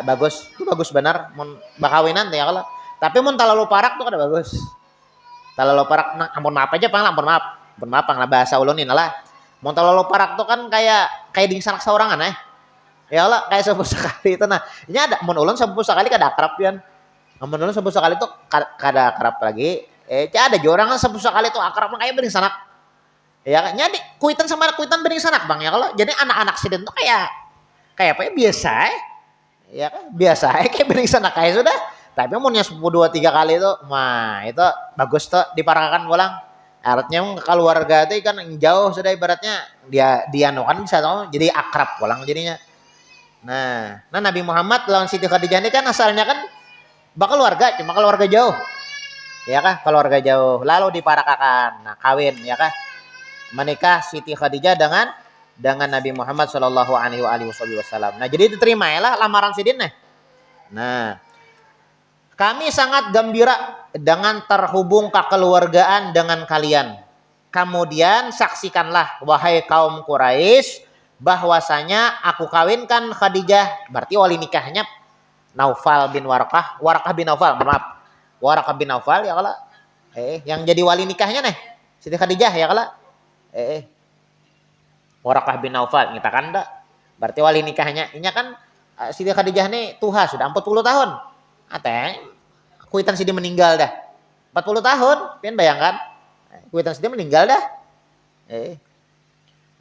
[SPEAKER 2] bagus itu bagus benar mun bakawinan ya kalau tapi mun terlalu parak tuh kada bagus terlalu parak nah, ampun maaf aja pang ampun maaf pang lah bahasa ulunin lah mun terlalu parak tuh kan kayak dingsanak saurangan ya Allah kayak sepupu sekali itu nah ini ada mun ulun sepupu sekali kada akrab pian mun ulun sepupu sekali tuh kada akrab lagi ada orang sepupu sekali tuh akrab kayak bening sanak ya kan jadi kuitan sama anak kuitan bening sanak bang ya kalau jadi anak-anak sidin tuh kayak apa ya biasa ya kan biasa kayak bening sanak kayak sudah tapi munnya sepupu 2-3 kali itu mah itu bagus tuh diparakakan pulang artinya keluarga itu kan jauh sudah ibaratnya dia kan bisa tahu jadi akrab pulang jadinya. Nah Nabi Muhammad lawan Siti Khadijah ini kan asalnya kan bakal keluarga cuma keluarga jauh. Ya kah? Keluarga jauh. Lalu diparakakan. Nah, kawin ya kah? Menikah Siti Khadijah dengan Nabi Muhammad sallallahu alaihi wasallam. Nah, jadi diterima ya lah lamaran sidin nih. Nah, kami sangat gembira dengan terhubung kekeluargaan dengan kalian. Kemudian saksikanlah wahai kaum Quraisy bahwasanya aku kawinkan Khadijah, berarti wali nikahnya Naufal bin Warakah bin Naufal, maaf. Warakah bin Naufal ya kala. Yang jadi wali nikahnya nih Siti Khadijah ya kala. Warakah bin Naufal ngitakan dah. Berarti wali nikahnya. Ini kan Siti Khadijah nih tuha sudah 40 tahun. Kuitan Siti meninggal dah. 40 tahun, pian bayangkan. Kuitan Siti meninggal dah.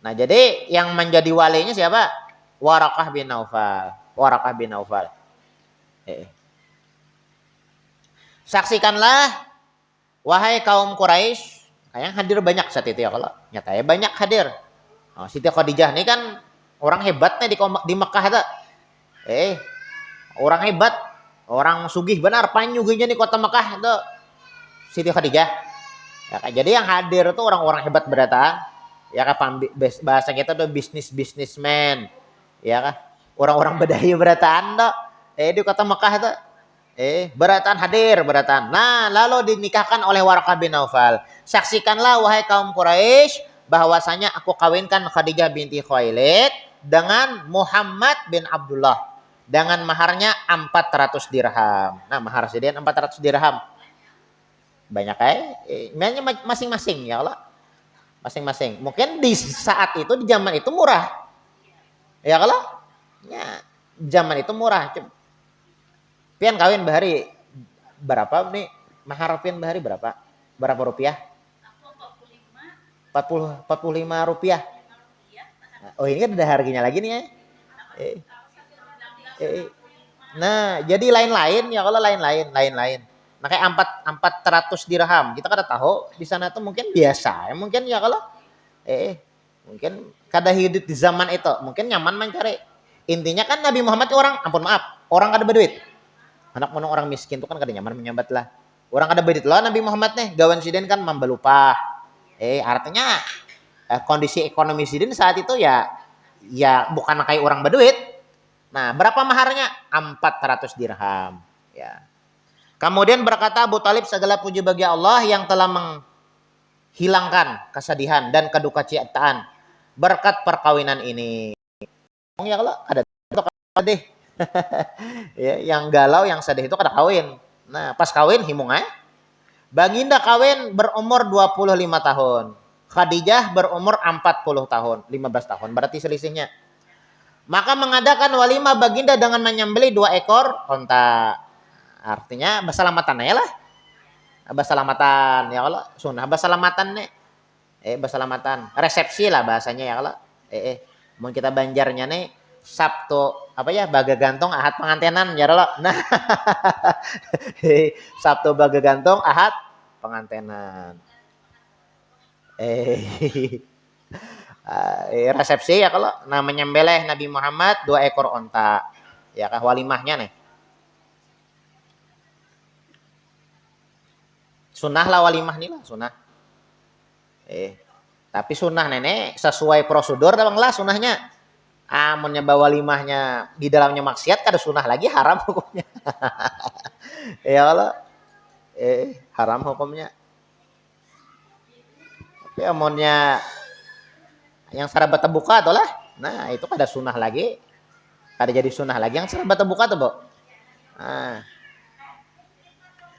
[SPEAKER 2] Nah, jadi yang menjadi walinya siapa? Warakah bin Naufal. Warakah bin Naufal. Saksikanlah wahai kaum Quraisy, yang hadir banyak saat itu ya kalau nyatanya banyak hadir. Siti Khadijah ini kan orang hebatnya di Mekah itu. Orang hebat, orang sugih benar panyuginya di kota Mekah itu Siti Khadijah. Ya, jadi yang hadir itu orang-orang hebat beratan. Ya kan bahasa kita tuh bisnismen. Ya kan orang-orang badahi beratan tuh. Di kota Mekah itu beratan hadir beratan. Nah, lalu dinikahkan oleh Warakah bin Naufal. Saksikanlah wahai kaum Quraisy bahwasanya aku kawinkan Khadijah binti Khuwailid dengan Muhammad bin Abdullah dengan maharnya 400 dirham. Nah, mahar sidin 400 dirham. Banyak masing-masing ya Allah. Masing-masing. Mungkin di saat itu di zaman itu murah. Ya kalau ya zaman itu murah. Pian kawin bahari berapa nih? Mahar pian bahari berapa? Berapa rupiah? 45 rupiah. Oh, ini kan ada harganya lagi nih ya. Nah, jadi lain-lain ya kalau lain-lain. Nah, kayak 400 dirham. Kita kada tahu di sana tuh mungkin biasa. Mungkin ya kalau mungkin kada hidup di zaman itu, mungkin nyaman mencari. Intinya kan Nabi Muhammad orang ampun maaf, orang kada berduit. Anak menung orang miskin tuh kan kada nyaman menyambat lah. Orang kada berduit loh Nabi Muhammad nih, gawan sidin kan membelupah. Artinya kondisi ekonomi sidin saat itu ya bukan kayak orang berduit. Nah, berapa maharnya? 400 dirham. Ya. Kemudian berkata Abu Talib, segala puji bagi Allah yang telah menghilangkan kesedihan dan kedukacitaaan berkat perkawinan ini. Ya kalau ada sedih. Ya, yang galau, yang sedih itu kada kawin. Nah, pas kawin himung Baginda kawin berumur 25 tahun. Khadijah berumur 40 tahun, 15 tahun. Berarti selisihnya. Maka mengadakan walimah baginda dengan menyembelih 2 ekor onta. Artinya basalamatan ya lah. Basalamatan ya Allah. Sunnah basalamatan nih. Basalamatan. Resepsi lah bahasanya ya Allah. Mau kita banjarnya nih Sabtu apa ya baga gantung Ahad pengantenan ya Allah. Nah. Sabtu baga gantung Ahad pengantenan. Resepsi ya kalau namanya menyembelih Nabi Muhammad 2 ekor onta. Ya kah walimahnya nih. Sunnah lah walimah nih lah sunnah. Tapi sunnah nenek sesuai prosedur tabang lah sunnahnya. Amunnya bawa limahnya di dalamnya maksiat kada sunnah lagi haram hukumnya. Ya kalau haram hukumnya. Tapi amunnya yang sarabat terbuka tuh lah. Nah, itu kada sunnah lagi. Kada jadi sunnah lagi yang sarabat terbuka tuh, Bu. Nah.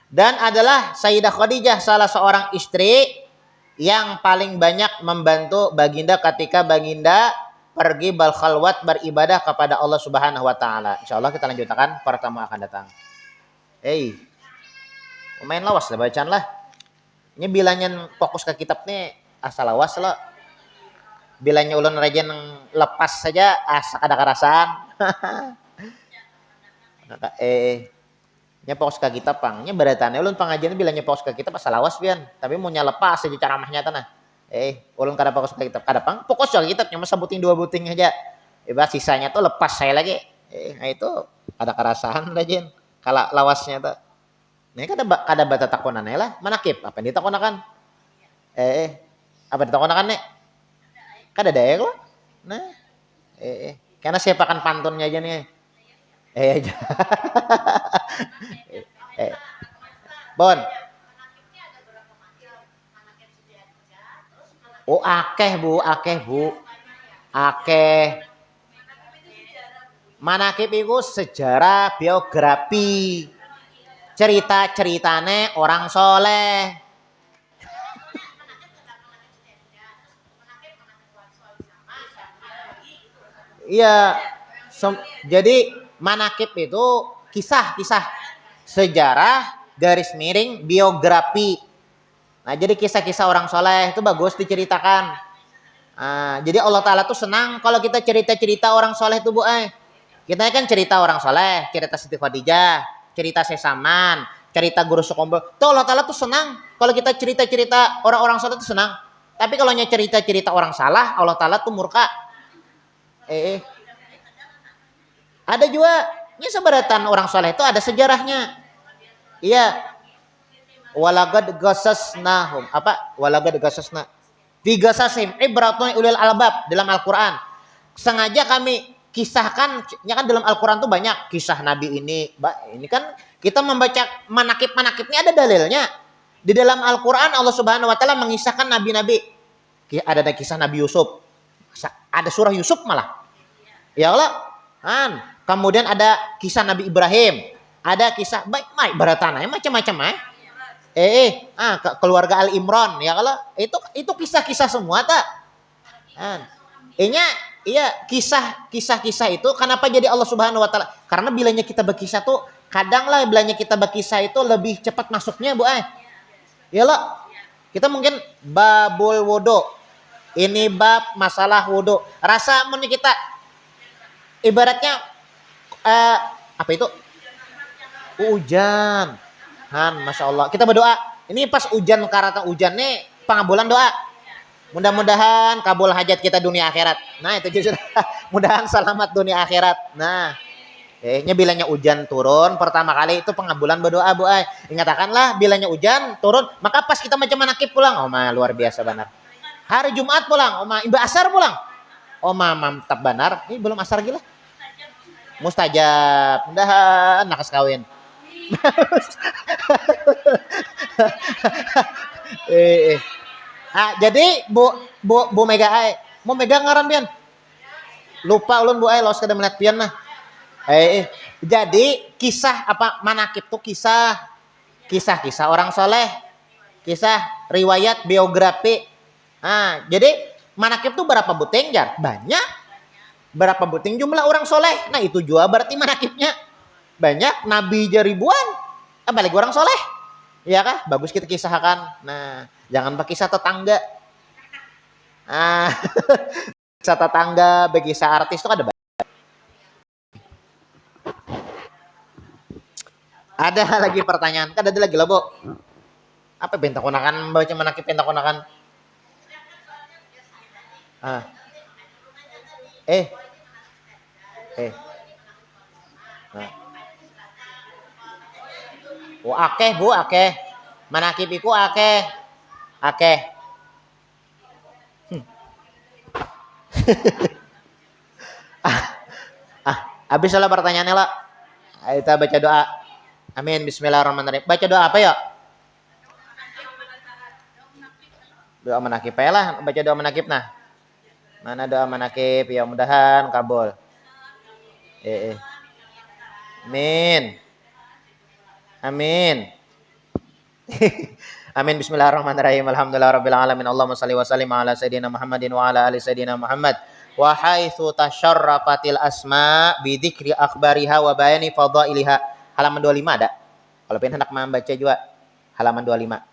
[SPEAKER 2] Dan adalah Sayyidah Khadijah salah seorang istri yang paling banyak membantu baginda ketika baginda pergi berkhalwat beribadah kepada Allah Subhanahu wa taala. Insyaallah kita lanjutkan pertemuan akan datang. Main lawas lah bacaan lah. Ini bilanya fokus ke kitab nih asal lawas lah. Bilanya ulun rajin lepas saja ada kerasaan. Nya fokus ke kitab pang. Nya beratane ulun pengajian bilanya fokus ke kitab asal lawas pian. Tapi mau lepas saja ceramahnya tanah. Ulun kada fokus ke kitab. Kada pang fokus ke kitab cuma sebuting dua buting aja. Sisanya tuh lepas saya lagi. Nah itu ada kerasaan rajin. Kalau lawasnya tuh. Nih kada bata takonan lah. Manakib apa yang ditakonakan? Apa ditakonakan nih? Kada daek lah. Nah. Karena saya pakan pantunnya aja nih. Bon. Oh akeh bu. Manakib itu sejarah biografi. Cerita-ceritane orang soleh. Iya. Jadi manakib itu kisah-kisah sejarah garis miring biografi. Nah, jadi kisah-kisah orang soleh itu bagus diceritakan. Jadi Allah Ta'ala tuh senang kalau kita cerita-cerita orang soleh itu Bu. Kita kan cerita orang soleh, cerita Siti Khadijah, cerita Sesaman, cerita Guru Sukombol. Tuh Allah Ta'ala tuh senang kalau kita cerita-cerita orang-orang soleh tuh senang. Tapi kalau cerita-cerita orang salah, Allah Ta'ala tuh murka. Ada juga ini seberatan orang soleh itu ada sejarahnya. Iya. Walagad gasasnahum. Apa? Walagad gasasna. Digasasim ibratun ulil albab dalam Al-Qur'an. Sengaja kami kisahkan, ya kan dalam Al-Qur'an tuh banyak kisah nabi ini. Ini kan kita membaca manakib-manakibnya ada dalilnya. Di dalam Al-Qur'an Allah Subhanahu wa taala mengisahkan nabi-nabi. Ada kisah Nabi Yusuf. Ada surah Yusuf malah. Ya Allah. Kemudian ada kisah Nabi Ibrahim, ada kisah baik baratananya macam-macam keluarga Al Imran ya kalau itu kisah-kisah semua tak. Kisah-kisah itu kenapa jadi Allah Subhanahu wa taala? Karena bilanya kita berkisah tuh kadang lah bilanya kita berkisah itu lebih cepat masuknya Bu. Ya Allah. Kita mungkin babul wudu. Ini bab masalah wudu. Rasa mun kita ibaratnya apa itu? Hujan. Masya Allah. Kita berdoa. Ini pas hujan karata hujan nih pengabulan doa. Mudah-mudahan kabul hajat kita dunia akhirat. Nah itu justru. Mudahan selamat dunia akhirat. Nah. Bilanya hujan turun pertama kali itu pengabulan berdoa Bu. Ingatkanlah bilanya hujan turun maka pas kita macam manakib pulang. Luar biasa benar. Hari Jumat pulang. Imba asar pulang. Mantap benar. Ini belum asar gila. Mustajab. Mudahan nakas kawin. Jadi Bu Mega mau Mega ngaran pian. Lupa ulun Bu los kada melihat pian nah. Jadi kisah apa manakib tuh kisah orang soleh, kisah riwayat biografi. Jadi manakib tuh berapa buting jar? Banyak. Berapa buting jumlah orang soleh? Nah itu juga berarti manakibnya banyak. Nabi ribuan, apalagi orang soleh, ya kah? Bagus kita kisahkan. Nah jangan berkisah tetangga. Kisah tetangga, berkisah artis itu ada. Ada lagi pertanyaan? Ada lagi lah Bu. Apa pentakonakan baca manakib pentakonakan? Akeh Bu, akeh. Manakib iku akeh. Habis lah pertanyaannya lah. Kita baca doa. Amin. Bismillahirrahmanirrahim. Baca doa apa ya? Doa manakib lah. Baca doa manakib nah. Mana doa manakib? Ya mudahan kabul. Amin. Amin. Amin. Bismillahirrahmanirrahim. Alhamdulillahirabbil alamin. Allahumma shalli wa sallim ala sayidina Muhammadin wa ala ali sayidina Muhammad. Wa haitsu tasyarrafatil asma bi dzikri akhbariha wa bayani fadailiha. Halaman 25 ada. Kalau pengen hendak membaca juga halaman 25.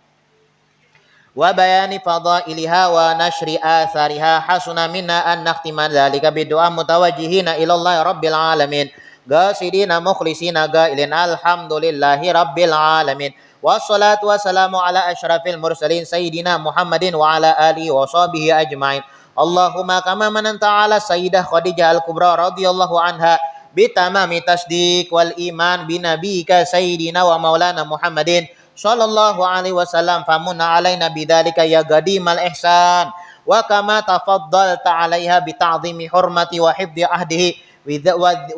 [SPEAKER 2] Wa bayani fadailiha wa nashri athariha hasuna minna an nakhtima dzalika bidu'a mutawajjihina ila Allah rabbil alamin qasidina mukhlisina qailin alhamdulillahi rabbil alamin wassalatu wassalamu ala asyrafil mursalin sayyidina Muhammadin wa ala alihi wa sahbihi ajmain. Allahumma kama mananta ala sayyidah Khadijah al-Kubra radhiyallahu anha bitamami tasdiq wal iman bi nabiyyika sayyidina wa maulana Muhammadin sallallahu alaihi wasallam famunna alaina bidzalika ya qadimal ihsan wa kama tafaddalta alaiha bi ta'zimi hurmati wa hifdhi ahdihi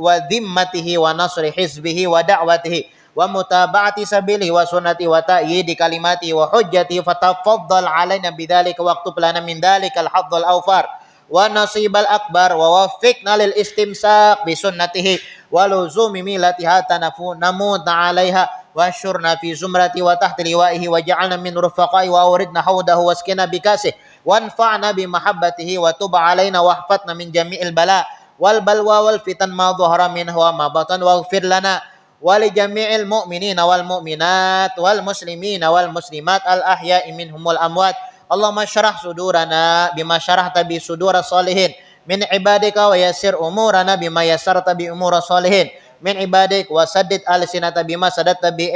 [SPEAKER 2] wa dhimmatihi wa nasri hizbihi wa da'watihi wa mutaba'ati sabilihi wa sunnati wa ta'yidi kalimati wa hujjati fatafaddal alaina bidzalika waqtub lana min dzalikal hadzal awfar wa nasibal akbar wa waffiqna lil istimsak bi sunnatihi wa luzumi milatiha namut 'alaiha wa syurna fi zumrati wa tahti liwaihi wa ja'alna min rufaqai wa awridna hawdahu waskina bikasih wa anfa'na bi mahabbatihi wa tub 'alaina wa hfatna min jami'il bala wal balwa wal fitan ma dhahara minhu wa ma batan waghfir lana wa li jami'il mu'minina wal mu'minat wal muslimina wal muslimat al ahya'i minhum wal amwat. Allahumma syrah sudurana bima syarahta bi sudur salihin min ibadika wa yassir umurana bima yassarta bi umur salihin min ibadik wa saddid alsinata bima sadatta bi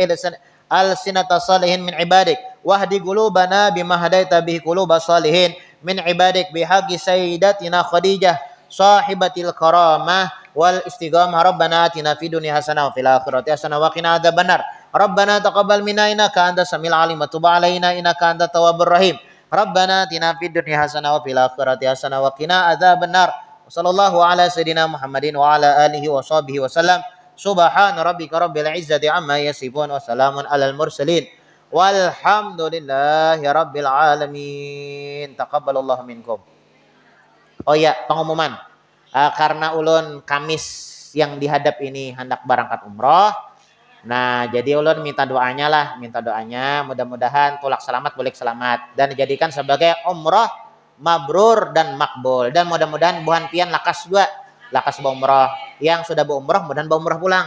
[SPEAKER 2] alsinata salihin min ibadik wahdi qulubana bima hadaita bi qulubas salihin min ibadik bi haqqi sayyidatina Khadijah sahibatil karamah wal istighamah. Rabbana atina fid dunya hasanah wa fil akhirati hasanah wa qina adzabannar. Rabbana taqabbal minna innaka antas samiul alim wa tub alaina innaka antat tawwabur rahim. Rabbana atina fid dunya hasanah wa fil akhirati hasanah wa qina adzabannar. Wassallallahu ala sayidina Muhammadin wa ala alihi wa sahbihi wasallam. Subhana rabbika rabbil izzati amma yasifun wa salamun alal mursalin walhamdulillahi rabbil alamin. Taqabbalallahu minkum. Oh iya, pengumuman. Karena ulun Kamis yang dihadap ini hendak berangkat umroh. Nah, jadi ulun minta doanya mudah-mudahan tulak selamat balik selamat dan dijadikan sebagai umroh mabrur dan makbul, dan mudah-mudahan buhan pian lakas umroh. Yang sudah berumrah mudah-mudahan berumrah pulang.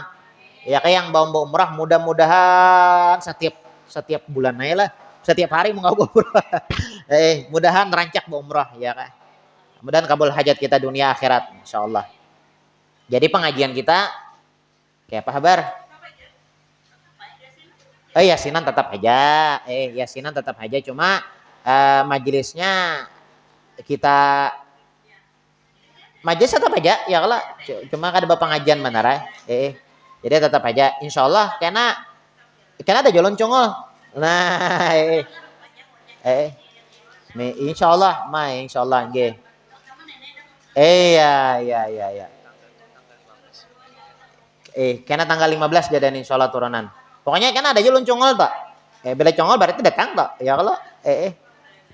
[SPEAKER 2] Ya kayak yang berumrah mudah-mudahan setiap bulan aja lah, setiap hari mau berumrah. Mudahan rancak berumrah ya kan. Mudahan kabul hajat kita dunia akhirat insyaallah. Jadi pengajian kita kayak apa kabar? Yasinan tetap aja. Cuma majelisnya kita majelis tetap aja ya kalau cuma ada pengajian benar jadi tetap aja insyaallah karena ada jalan congol. Nah insyaallah nggih. Iya. Karena tanggal 15 jadian insyaallah turunan. Pokoknya kan ada jalan congol tak? Bila congol berarti datang tak? Ya kalau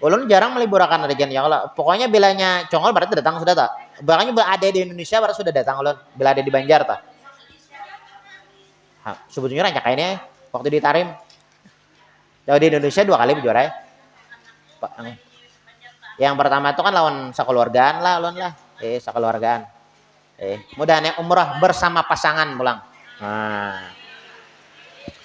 [SPEAKER 2] ulun jarang meliburakan adegan ya kalau pokoknya bilanya congol berarti datang sudah tak? Bahkan ada di Indonesia berarti sudah datang ulun. Bila ada di Banjar tak? Sebetulnya rancak ini waktu di Tarim. Kalau di Indonesia 2 kali berjuara ya. Yang pertama itu kan lawan sekeluargaan lah ulun lah. Sekeluargaan. Mudahan umrah bersama pasangan pulang.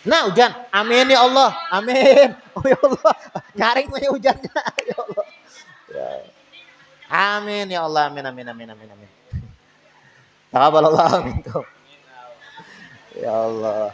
[SPEAKER 2] Nah hujan, amin ya Allah, amin. Oh ya Allah, nyaring punya hujannya, ya Allah. Amin ya Allah, amin. Taqabbalallahu minkum. Ya Allah.